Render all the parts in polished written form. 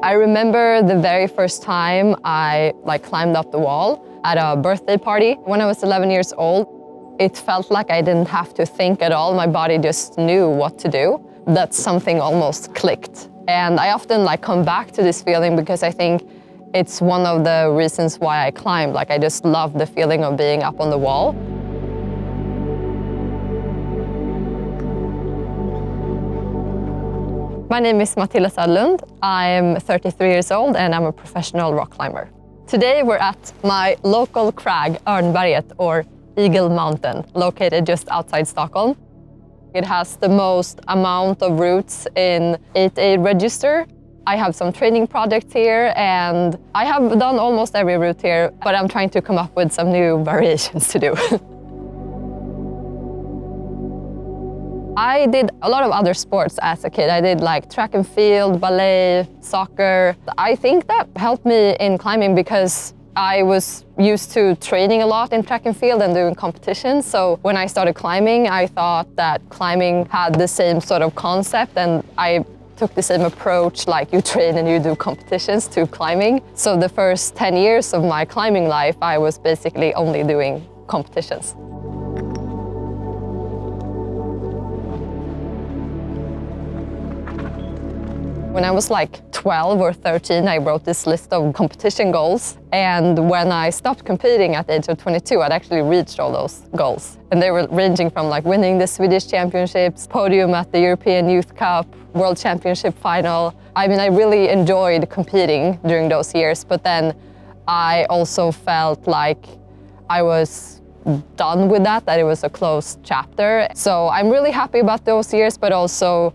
I remember the very first time I climbed up the wall at a birthday party when I was 11 years old. It felt like I didn't have to think at all. My body just knew what to do. That something almost clicked. And I often come back to this feeling because I think it's one of the reasons why I climbed. I just love the feeling of being up on the wall. My name is Matilda Söderlund. I'm 33 years old and I'm a professional rock climber. Today we're at my local crag, Örnberget, or Eagle Mountain, located just outside Stockholm. It has the most amount of routes in 8A register. I have some training projects here and I have done almost every route here, but I'm trying to come up with some new variations to do. I did a lot of other sports as a kid. I did track and field, ballet, soccer. I think that helped me in climbing because I was used to training a lot in track and field and doing competitions. So when I started climbing, I thought that climbing had the same sort of concept, and I took the same approach, like you train and you do competitions, to climbing. So the first 10 years of my climbing life, I was basically only doing competitions. When I was 12 or 13, I wrote this list of competition goals. And when I stopped competing at the age of 22, I'd actually reached all those goals. And they were ranging from winning the Swedish championships, podium at the European Youth Cup, World Championship final. I mean, I really enjoyed competing during those years, but then I also felt like I was done with that it was a closed chapter. So I'm really happy about those years, but also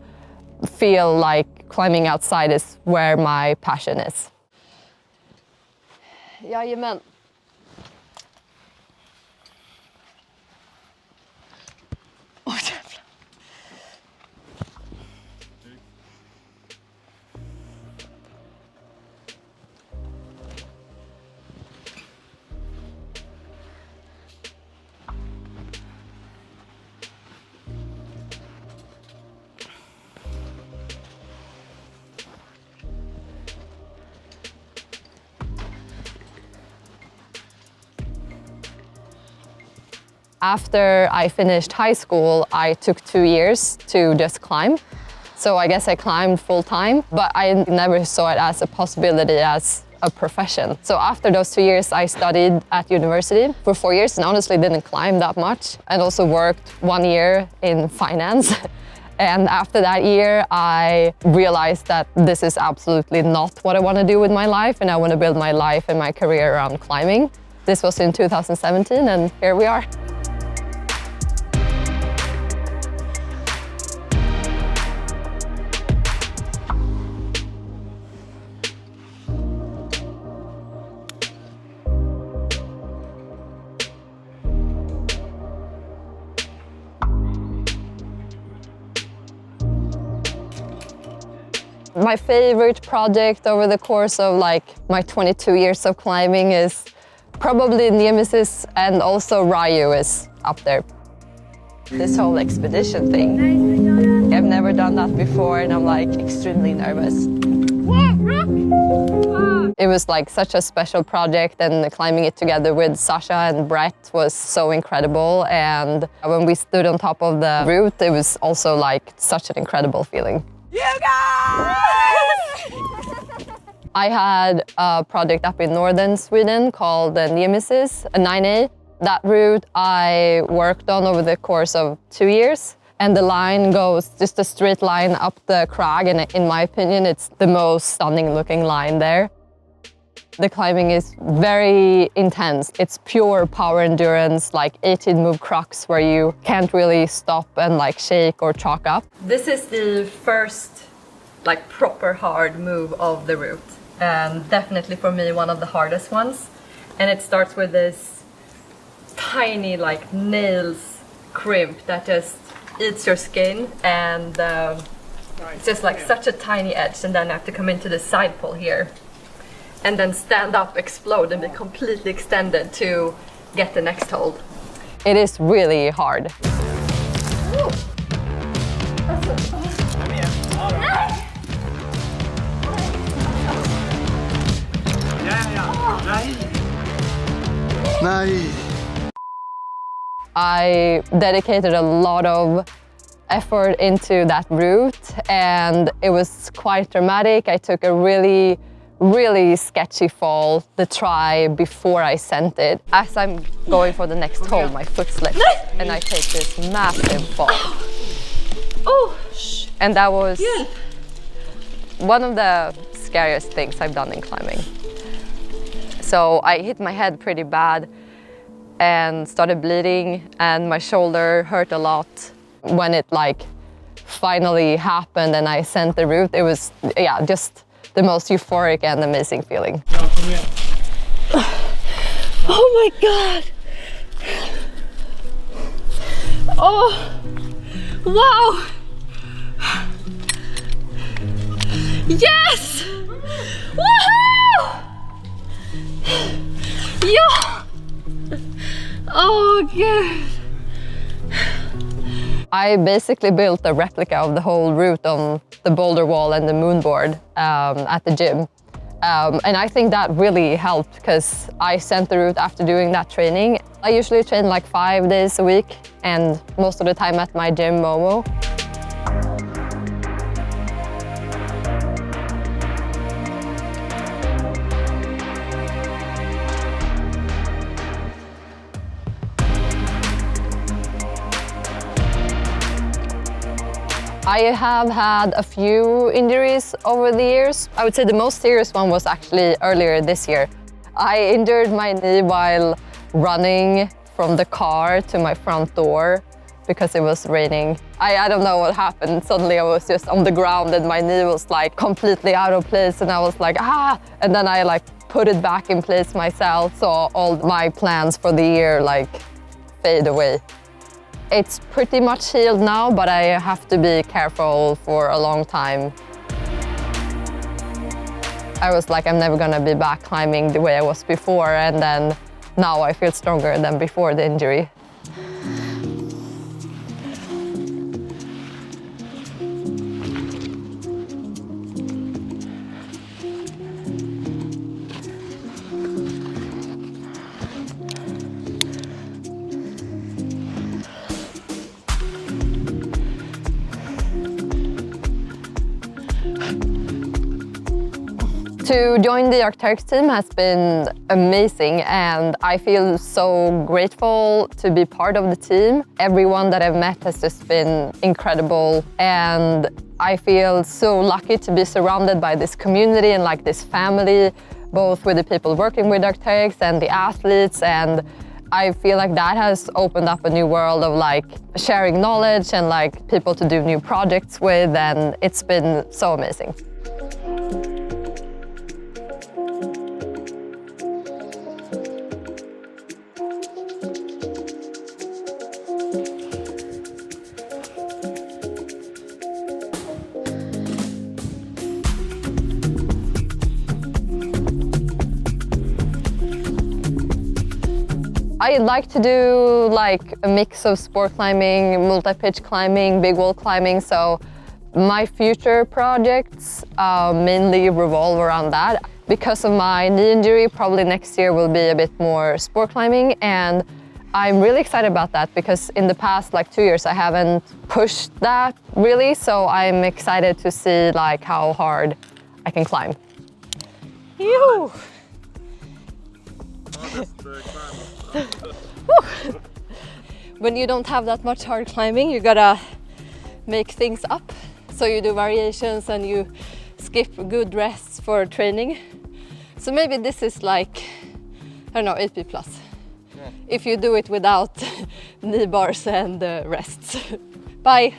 feel like climbing outside is where my passion is. Jajamän. Oj, jävlar. After I finished high school, I took 2 years to just climb. So I guess I climbed full time, but I never saw it as a possibility as a profession. So after those 2 years, I studied at university for 4 years and honestly didn't climb that much, and also worked 1 year in finance. And after that year, I realized that this is absolutely not what I want to do with my life, and I want to build my life and my career around climbing. This was in 2017, and here we are. My favorite project over the course of my 22 years of climbing is probably Nemesis, and also Ryu is up there. This whole expedition thing, I've never done that before and I'm extremely nervous. It was such a special project, and climbing it together with Sasha and Brett was so incredible. And when we stood on top of the route, it was also such an incredible feeling. You guys! I had a project up in northern Sweden called the Nemesis, a 9A. That route I worked on over the course of 2 years. And the line goes just a straight line up the crag, and in my opinion, it's the most stunning looking line there. The climbing is very intense. It's pure power endurance, 18-move crux where you can't really stop and shake or chalk up. This is the first proper hard move of the route, and definitely for me one of the hardest ones. And it starts with this tiny nails crimp that just eats your skin, and it's just such a tiny edge, and then I have to come into the side pull here and then stand up, explode, and be completely extended to get the next hold. It is really hard. Ooh. Nej! I dedicated a lot of effort into that route and it was quite dramatic. I took a really sketchy fall the try before I sent it. As I'm going for the next hole, my foot slips and I take this massive fall. Oh! And that was one of the scariest things I've done in climbing. So I hit my head pretty bad and started bleeding and my shoulder hurt a lot. When it like finally happened and I sent the route, it was just the most euphoric and amazing feeling. Oh my God! Oh! Wow! Yes! Woohoo! Yeah! Oh, good. I basically built a replica of the whole route on the boulder wall and the moonboard at the gym. And I think that really helped because I sent the route after doing that training. I usually train like 5 days a week and most of the time at my gym, Momo. I have had a few injuries over the years. I would say the most serious one was actually earlier this year. I injured my knee while running from the car to my front door because it was raining. I don't know what happened. Suddenly I was just on the ground and my knee was like completely out of place and I was like, ah! And then I like put it back in place myself, so all my plans for the year like fade away. It's pretty much healed now, but I have to be careful for a long time. I was like, I'm never gonna be back climbing the way I was before, and then now I feel stronger than before the injury. To join the Arcteryx team has been amazing and I feel so grateful to be part of the team. Everyone that I've met has just been incredible and I feel so lucky to be surrounded by this community and like this family, both with the people working with Arcteryx and the athletes, and I feel like that has opened up a new world of like sharing knowledge and like people to do new projects with, and it's been so amazing. I like to do like a mix of sport climbing, multi-pitch climbing, big wall climbing, so my future projects mainly revolve around that. Because of my knee injury, probably next year will be a bit more sport climbing, and I'm really excited about that because in the past like 2 years I haven't pushed that really, so I'm excited to see like how hard I can climb. Ew. When you don't have that much hard climbing, you gotta make things up. So you do variations and you skip good rests for training. So maybe this is like, I don't know, 8B+. Yeah. If you do it without knee bars and rests. Bye.